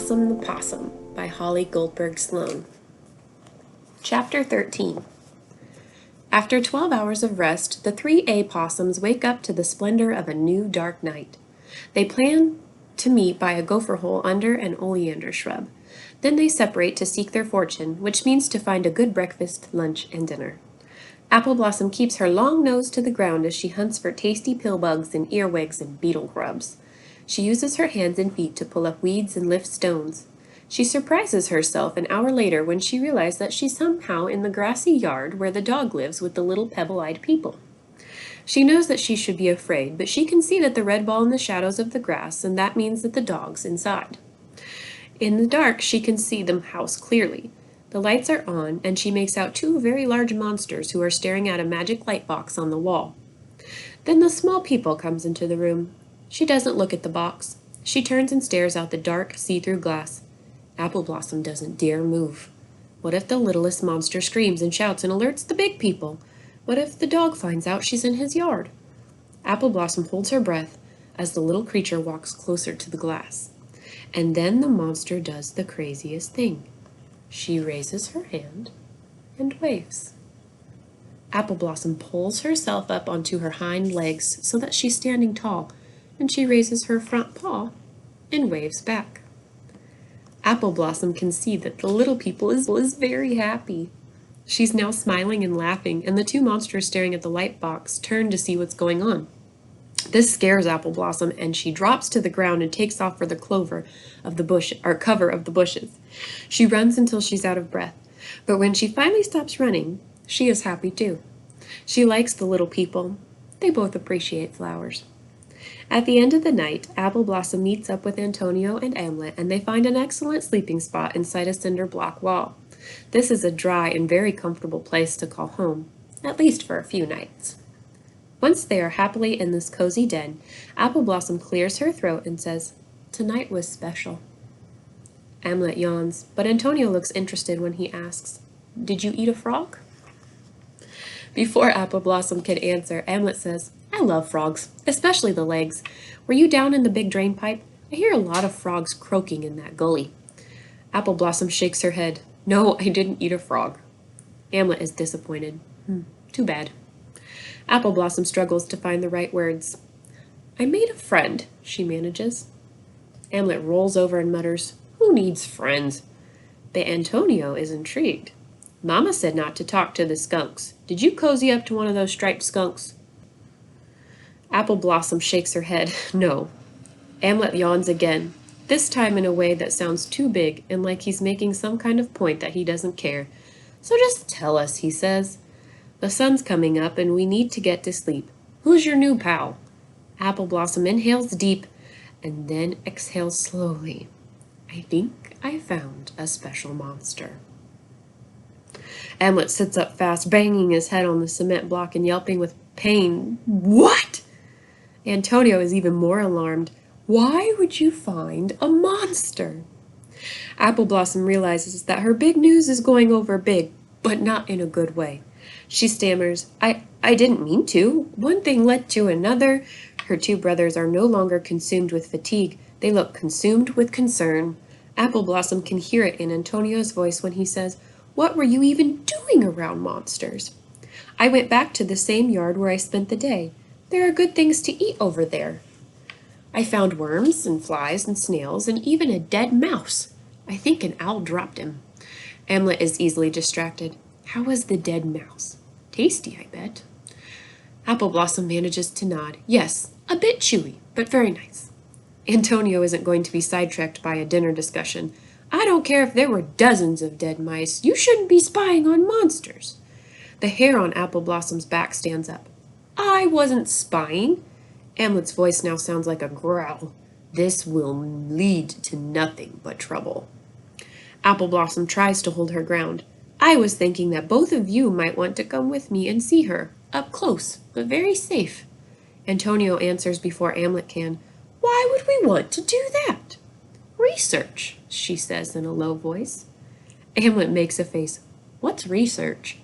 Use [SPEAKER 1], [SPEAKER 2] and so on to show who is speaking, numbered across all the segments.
[SPEAKER 1] Appleblossom the Possum by Holly Goldberg Sloan. Chapter 13. After 12 hours of rest, the 3A possums wake up to the splendor of a new dark night. They plan to meet by a gopher hole under an oleander shrub. Then they separate to seek their fortune, which means to find a good breakfast, lunch, and dinner. Appleblossom keeps her long nose to the ground as she hunts for tasty pillbugs and earwigs and beetle grubs. She uses her hands and feet to pull up weeds and lift stones. She surprises herself an hour later when she realizes that she's somehow in the grassy yard where the dog lives with the little pebble-eyed people. She knows that she should be afraid, but she can see that the red ball in the shadows of the grass, and that means that the dog's inside. In the dark, she can see the house clearly. The lights are on, and she makes out two very large monsters who are staring at a magic light box on the wall. Then the small people comes into the room. She doesn't look at the box. She turns and stares out the dark, see-through glass. Appleblossom doesn't dare move. What if the littlest monster screams and shouts and alerts the big people? What if the dog finds out she's in his yard? Appleblossom holds her breath as the little creature walks closer to the glass. And then the monster does the craziest thing. She raises her hand and waves. Appleblossom pulls herself up onto her hind legs so that she's standing tall, and she raises her front paw and waves back. Appleblossom can see that the little people is very happy. She's now smiling and laughing, and the two monsters staring at the light box turn to see what's going on. This scares Appleblossom, and she drops to the ground and takes off for the cover of the bushes. She runs until she's out of breath, but when she finally stops running, she is happy too. She likes the little people. They both appreciate flowers. At the end of the night, Appleblossom meets up with Antonio and Amlet, and they find an excellent sleeping spot inside a cinder block wall. This is a dry and very comfortable place to call home, at least for a few nights. Once they are happily in this cozy den, Appleblossom clears her throat and says, "Tonight was special." Amlet yawns, but Antonio looks interested when he asks, "Did you eat a frog?" Before Appleblossom can answer, Amlet says, "I love frogs, especially the legs. Were you down in the big drain pipe? I hear a lot of frogs croaking in that gully." Appleblossom shakes her head. "No, I didn't eat a frog." Amlet is disappointed. Too bad. Appleblossom struggles to find the right words. "I made a friend," she manages. Amlet rolls over and mutters, "Who needs friends?" But Antonio is intrigued. "Mama said not to talk to the skunks. Did you cozy up to one of those striped skunks?" Appleblossom shakes her head. "No." Amlet yawns again, this time in a way that sounds too big and like he's making some kind of point that he doesn't care. "So just tell us," he says. "The sun's coming up and we need to get to sleep. Who's your new pal?" Appleblossom inhales deep and then exhales slowly. "I think I found a special monster." Amlet sits up fast, banging his head on the cement block and yelping with pain. "What?" Antonio is even more alarmed. "Why would you find a monster?" Appleblossom realizes that her big news is going over big, but not in a good way. She stammers, I didn't mean to. One thing led to another." Her two brothers are no longer consumed with fatigue. They look consumed with concern. Appleblossom can hear it in Antonio's voice when he says, "What were you even doing around monsters?" "I went back to the same yard where I spent the day. There are good things to eat over there. I found worms and flies and snails and even a dead mouse. I think an owl dropped him." Amlet is easily distracted. "How was the dead mouse? Tasty, I bet." Appleblossom manages to nod. "Yes, a bit chewy, but very nice." Antonio isn't going to be sidetracked by a dinner discussion. "I don't care if there were dozens of dead mice. You shouldn't be spying on monsters." The hair on Appleblossom's back stands up. "I wasn't spying." Amlet's voice now sounds like a growl. "This will lead to nothing but trouble." Appleblossom tries to hold her ground. "I was thinking that both of you might want to come with me and see her, up close, but very safe." Antonio answers before Amlet can. "Why would we want to do that?" "Research," she says in a low voice. Amlet makes a face. "What's research?"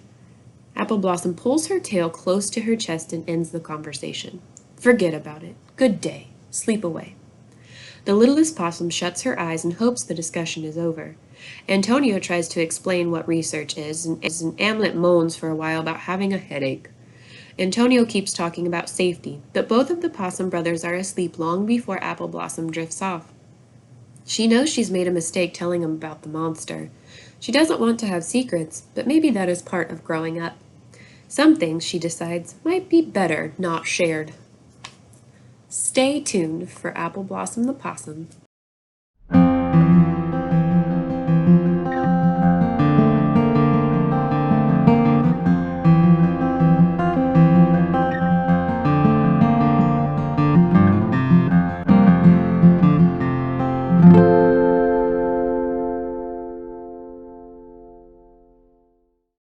[SPEAKER 1] Appleblossom pulls her tail close to her chest and ends the conversation. "Forget about it. Good day. Sleep away." The littlest possum shuts her eyes and hopes the discussion is over. Antonio tries to explain what research is, and Amlet moans for a while about having a headache. Antonio keeps talking about safety, but both of the Possum brothers are asleep long before Appleblossom drifts off. She knows she's made a mistake telling him about the monster. She doesn't want to have secrets, but maybe that is part of growing up. Some things, she decides, might be better not shared. Stay tuned for Appleblossom the Possum.